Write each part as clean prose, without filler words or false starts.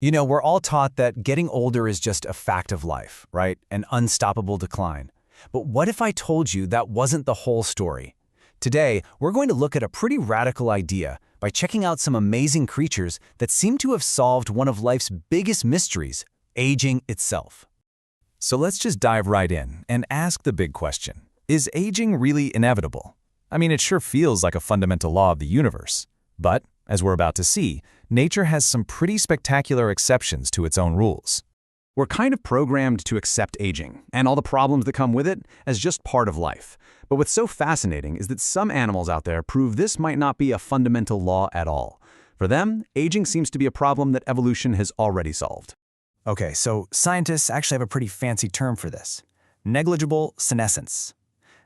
We're all taught that getting older is just a fact of life, right? An unstoppable decline. But what if I told you that wasn't the whole story? Today, we're going to look at a pretty radical idea by checking out some amazing creatures that seem to have solved one of life's biggest mysteries, aging itself. So let's just dive right in and ask the big question. Is aging really inevitable? I mean, it sure feels like a fundamental law of the universe. But, as we're about to see, nature has some pretty spectacular exceptions to its own rules. We're kind of programmed to accept aging, and all the problems that come with it, as just part of life. But what's so fascinating is that some animals out there prove this might not be a fundamental law at all. For them, aging seems to be a problem that evolution has already solved. Okay, so scientists actually have a pretty fancy term for this. Negligible senescence.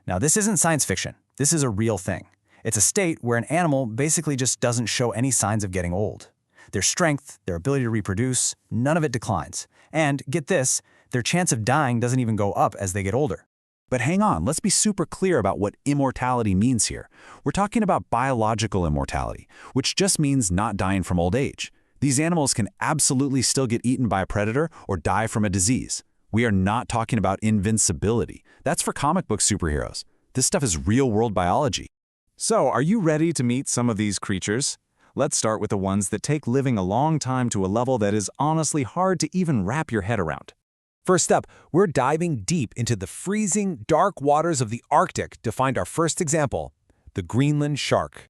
Now, this isn't science fiction. This is a real thing. It's a state where an animal basically just doesn't show any signs of getting old. Their strength, their ability to reproduce, none of it declines. And, get this, their chance of dying doesn't even go up as they get older. But hang on, let's be super clear about what immortality means here. We're talking about biological immortality, which just means not dying from old age. These animals can absolutely still get eaten by a predator or die from a disease. We are not talking about invincibility. That's for comic book superheroes. This stuff is real-world biology. So, are you ready to meet some of these creatures? Let's start with the ones that take living a long time to a level that is honestly hard to even wrap your head around. First up, we're diving deep into the freezing, dark waters of the Arctic to find our first example, the Greenland shark.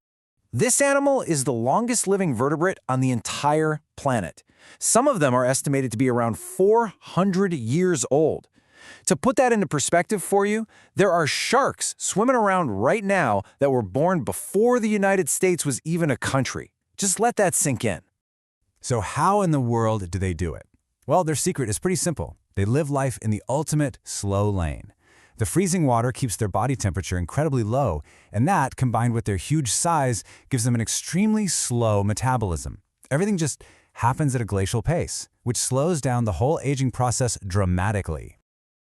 This animal is the longest living vertebrate on the entire planet. Some of them are estimated to be around 400 years old. To put that into perspective for you, there are sharks swimming around right now that were born before the United States was even a country. Just let that sink in. So how in the world do they do it? Well, their secret is pretty simple. They live life in the ultimate slow lane. The freezing water keeps their body temperature incredibly low, and that, combined with their huge size, gives them an extremely slow metabolism. Everything just happens at a glacial pace, which slows down the whole aging process dramatically.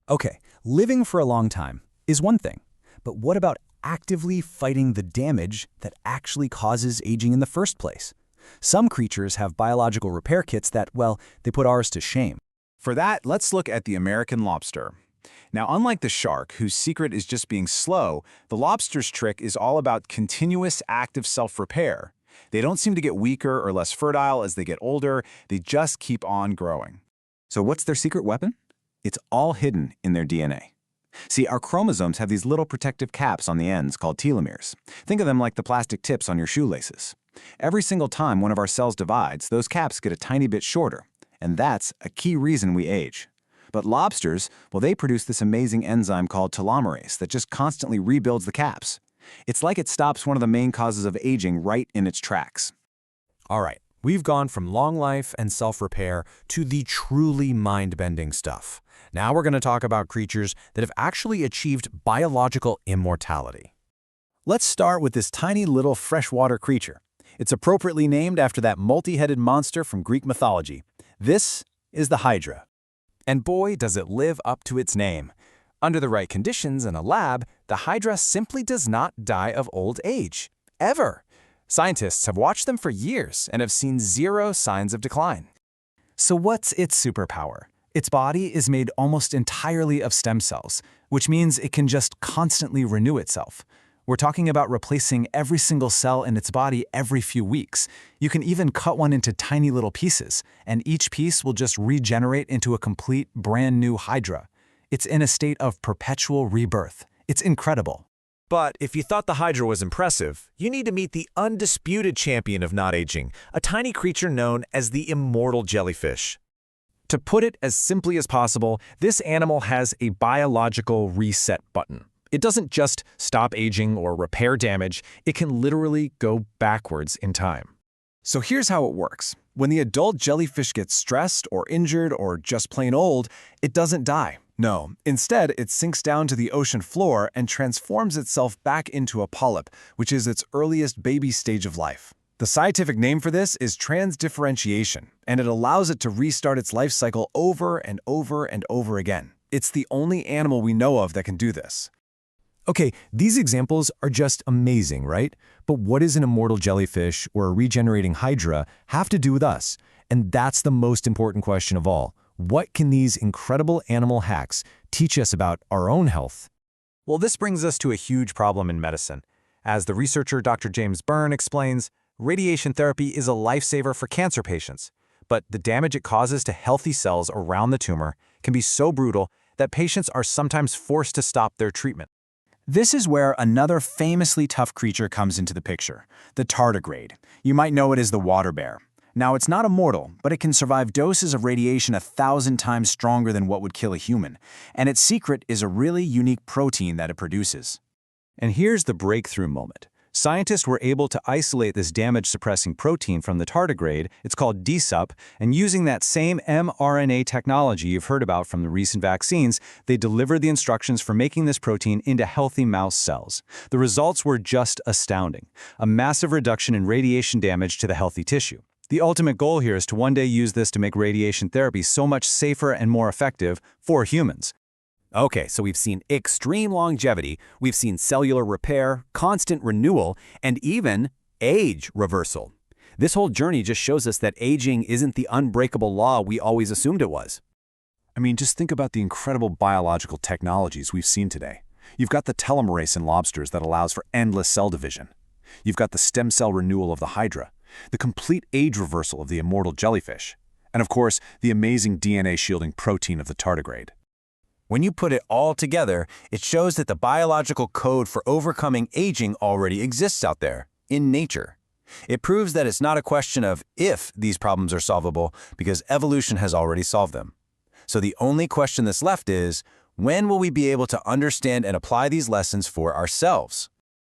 Okay, living for a long time is one thing, but what about actively fighting the damage that actually causes aging in the first place? Some creatures have biological repair kits that, well, they put ours to shame. For that, let's look at the American lobster. Now, unlike the shark, whose secret is just being slow, the lobster's trick is all about continuous active self-repair. They don't seem to get weaker or less fertile as they get older, they just keep on growing. So what's their secret weapon? It's all hidden in their DNA. See, our chromosomes have these little protective caps on the ends called telomeres. Think of them like the plastic tips on your shoelaces. Every single time one of our cells divides, those caps get a tiny bit shorter, and that's a key reason we age. But lobsters, well, they produce this amazing enzyme called telomerase that just constantly rebuilds the caps. It's like it stops one of the main causes of aging right in its tracks. All right, we've gone from long life and self-repair to the truly mind-bending stuff. Now we're going to talk about creatures that have actually achieved biological immortality. Let's start with this tiny little freshwater creature. It's appropriately named after that multi-headed monster from Greek mythology. This is the Hydra. And boy, does it live up to its name. Under the right conditions in a lab, the Hydra simply does not die of old age. Ever. Scientists have watched them for years and have seen zero signs of decline. So what's its superpower? Its body is made almost entirely of stem cells, which means it can just constantly renew itself. We're talking about replacing every single cell in its body every few weeks. You can even cut one into tiny little pieces, and each piece will just regenerate into a complete, brand new Hydra. It's in a state of perpetual rebirth. It's incredible. But if you thought the Hydra was impressive, you need to meet the undisputed champion of not aging, a tiny creature known as the Immortal Jellyfish. To put it as simply as possible, this animal has a biological reset button. It doesn't just stop aging or repair damage, it can literally go backwards in time. So here's how it works. When the adult jellyfish gets stressed or injured or just plain old, it doesn't die. No, instead it sinks down to the ocean floor and transforms itself back into a polyp, which is its earliest baby stage of life. The scientific name for this is transdifferentiation, and it allows it to restart its life cycle over and over and over again. It's the only animal we know of that can do this. Okay, these examples are just amazing, right? But what does an immortal jellyfish or a regenerating hydra have to do with us? And that's the most important question of all. What can these incredible animal hacks teach us about our own health? Well, this brings us to a huge problem in medicine. As the researcher Dr. James Byrne explains, radiation therapy is a lifesaver for cancer patients, but the damage it causes to healthy cells around the tumor can be so brutal that patients are sometimes forced to stop their treatment. This is where another famously tough creature comes into the picture, the tardigrade. You might know it as the water bear. Now, it's not immortal, but it can survive doses of radiation 1,000 times stronger than what would kill a human, and its secret is a really unique protein that it produces. And here's the breakthrough moment. Scientists were able to isolate this damage-suppressing protein from the tardigrade, it's called DSUP, and using that same mRNA technology you've heard about from the recent vaccines, they delivered the instructions for making this protein into healthy mouse cells. The results were just astounding, a massive reduction in radiation damage to the healthy tissue. The ultimate goal here is to one day use this to make radiation therapy so much safer and more effective for humans. Okay, so we've seen extreme longevity, we've seen cellular repair, constant renewal, and even age reversal. This whole journey just shows us that aging isn't the unbreakable law we always assumed it was. I mean, just think about the incredible biological technologies we've seen today. You've got the telomerase in lobsters that allows for endless cell division. You've got the stem cell renewal of the hydra, the complete age reversal of the immortal jellyfish, and of course, the amazing DNA-shielding protein of the tardigrade. When you put it all together, it shows that the biological code for overcoming aging already exists out there, in nature. It proves that it's not a question of if these problems are solvable, because evolution has already solved them. So the only question that's left is, when will we be able to understand and apply these lessons for ourselves?